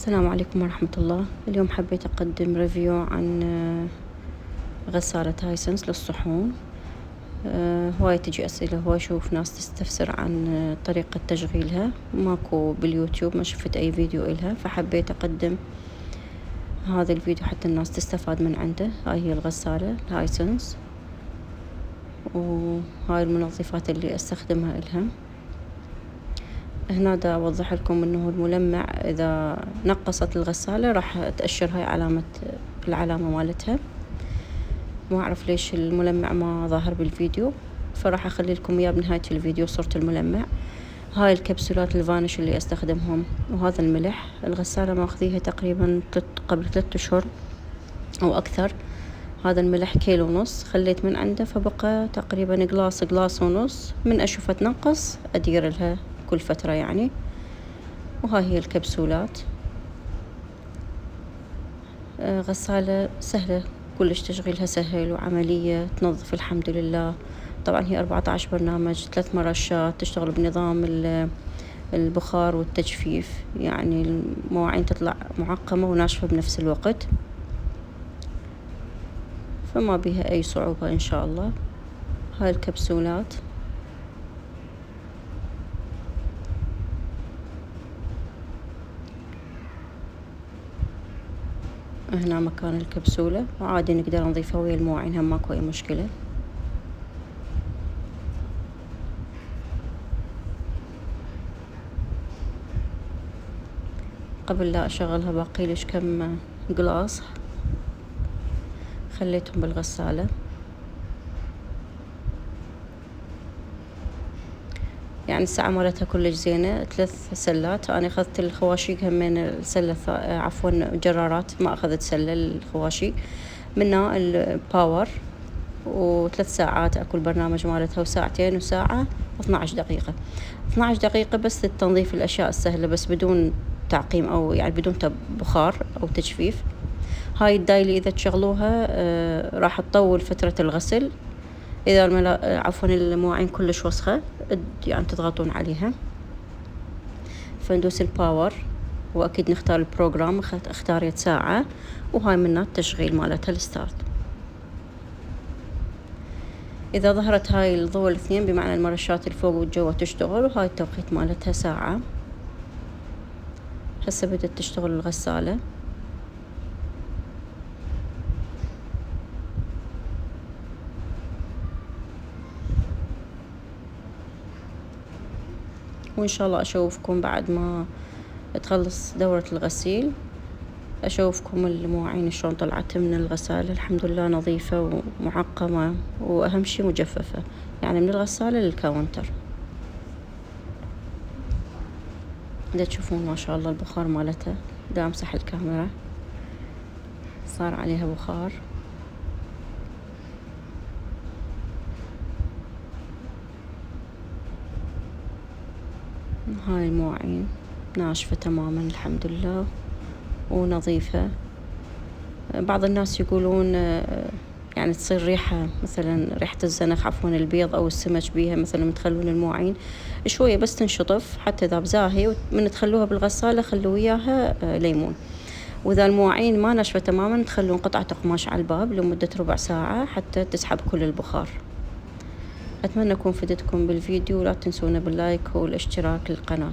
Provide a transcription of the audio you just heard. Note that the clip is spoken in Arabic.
السلام عليكم ورحمة الله. اليوم حبيت أقدم ريفيو عن غسالة هايسنس للصحون. هواي تجي أسئلة، هواي أشوف ناس تستفسر عن طريقة تشغيلها، ماكو باليوتيوب، ما شفت أي فيديو إلها، فحبيت أقدم هذا الفيديو حتى الناس تستفاد من عنده. هاي هي الغسالة هايسنس، وهاي المنظفات اللي أستخدمها إلها. هنا دا أوضح لكم إنه الملمع إذا نقصت الغسالة راح تأشر هاي العلامة مالتها. ما أعرف ليش الملمع ما ظاهر بالفيديو، فراح أخلي لكم إياه بنهاية الفيديو صورة الملمع. هاي الكبسولات الفانش اللي أستخدمهم، وهذا الملح. الغسالة ماخذيها تقريبا قبل 3 أشهر أو أكثر. هذا الملح 1.5 كيلو، خليت من عنده فبقى تقريبا قلاص ونص. من أشوفه تنقص أدير لها كل فترة يعني. وهاي هي الكبسولات. غسالة سهلة كلش، تشغيلها سهل وعملية، تنظف الحمد لله. طبعا هي 14 برنامج، 3 مرشات، تشتغل بنظام البخار والتجفيف، يعني المواعين تطلع معقمة وناشفة بنفس الوقت، فما بيها أي صعوبة إن شاء الله. هاي الكبسولات. هنا مكان الكبسولة، وعادي نقدر نضيفها ويا المواعين، هم ماكو أي مشكلة. قبل لا أشغلها باقيلش كم قلاص خليتهم بالغسالة. يعني الساعة مالتها كلش زينة، 3 سلات. أنا أخذت الخواشيق همين السلة، عفوا جرارات، ما أخذت سلة الخواشيق. منها الباور، و3 ساعات أكو البرنامج مالتها، وساعتين وساعة، 12 دقيقة. 12 دقيقة بس للتنظيف الأشياء السهلة، بس بدون تعقيم أو يعني بدون بخار أو تجفيف. هاي الدايلي إذا تشغلوها راح تطول فترة الغسل. إذا عفوا المواعين كلش وسخة، يعني تضغطون عليها. فندوس الباور، وأكيد نختار البروجرام، اختاريت ساعة. وهاي منها التشغيل مالتها الستارت. إذا ظهرت هاي الضوء الاثنين بمعنى المرشات الفوق والجوا تشتغل، وهاي التوقيت مالتها ساعة. هسه بدأت تشتغل الغسالة. وإن شاء الله أشوفكم بعد ما تخلص دورة الغسيل، أشوفكم المواعين شلون طلعت من الغسالة. الحمد لله نظيفة ومعقمة، وأهم شي مجففة، يعني من الغسالة للكاونتر. دا تشوفون ما شاء الله البخار مالتها. دا أمسح الكاميرا، صار عليها بخار. هاي المواعين ناشفة تماما الحمد لله ونظيفة. بعض الناس يقولون يعني تصير ريحة، مثلا ريحة الزنخ، عفوا البيض أو السمك بيها، مثلا تخلون المواعين شوية بس تنشطف، حتى إذا بزاهي من تخلوها بالغسالة خلوا وياها ليمون. وإذا المواعين ما ناشفة تماما تخلون قطعة قماش على الباب لمدة ربع ساعة حتى تسحب كل البخار. أتمنى أكون فدتكم بالفيديو، ولا تنسونا باللايك والاشتراك للقناة.